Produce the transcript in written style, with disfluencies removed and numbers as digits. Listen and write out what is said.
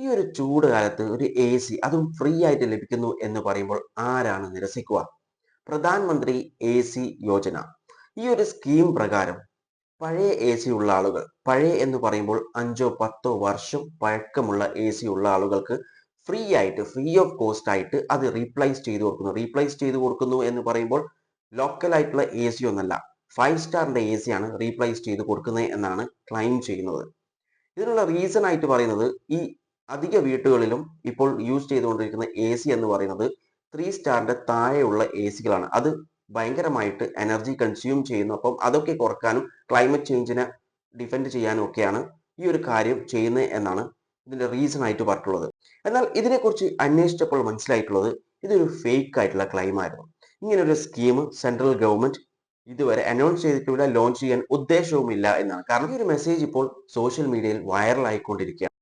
ഈ ഒരു ചൂട് കാലത്ത് ഒരു എ സി അതും ഫ്രീ ആയിട്ട് ലഭിക്കുന്നു എന്ന് പറയുമ്പോൾ ആരാണ് നിരസിക്കുക? പ്രധാനമന്ത്രി എ സി യോജന. ഈ ഒരു സ്കീം പ്രകാരം പഴയ എ സി ഉള്ള ആളുകൾ, പഴയ എന്ന് പറയുമ്പോൾ 5-10 വർഷം പഴക്കമുള്ള എ സി ഉള്ള ആളുകൾക്ക് ഫ്രീ ഓഫ് കോസ്റ്റ് ആയിട്ട് അത് റീപ്ലേസ് ചെയ്തു കൊടുക്കുന്നു എന്ന് പറയുമ്പോൾ ലോക്കൽ ആയിട്ടുള്ള എ സി ഒന്നല്ല, 5 സ്റ്റാറിന്റെ എ സി ആണ് റീപ്ലേസ് ചെയ്ത് കൊടുക്കുന്നത് എന്നാണ് ക്ലെയിം ചെയ്യുന്നത്. ഇതിനുള്ള റീസൺ ആയിട്ട് പറയുന്നത് ഈ അധിക വീട്ടുകളിലും ഇപ്പോൾ യൂസ് ചെയ്തുകൊണ്ടിരിക്കുന്ന എ സി എന്ന് പറയുന്നത് 3 സ്റ്റാറിന്റെ താഴെയുള്ള എ സികളാണ്. അത് ഭയങ്കരമായിട്ട് എനർജി കൺസ്യൂം ചെയ്യുന്നു. അപ്പം അതൊക്കെ കുറക്കാനും ക്ലൈമറ്റ് ചേഞ്ചിനെ ഡിഫെൻഡ് ചെയ്യാനും ഒക്കെയാണ് ഈ ഒരു കാര്യം ചെയ്യുന്നത് എന്നാണ് ഇതിന്റെ റീസൺ ആയിട്ട് പറഞ്ഞിട്ടുള്ളത്. എന്നാൽ ഇതിനെക്കുറിച്ച് അന്വേഷിച്ചപ്പോൾ മനസ്സിലായിട്ടുള്ളത് ഇതൊരു ഫേക്ക് ആയിട്ടുള്ള ക്ലെയിം ആയിരുന്നു. ഇങ്ങനെ ഒരു സ്കീം സെൻട്രൽ ഗവൺമെന്റ് ഇതുവരെ അനൗൺസ് ചെയ്തിട്ടില്ല, ലോഞ്ച് ചെയ്യാൻ ഉദ്ദേശവുമില്ല എന്നാണ്. കാരണം ഈ ഒരു മെസ്സേജ് ഇപ്പോൾ സോഷ്യൽ മീഡിയയിൽ വൈറൽ ആയിക്കൊണ്ടിരിക്കുകയാണ്.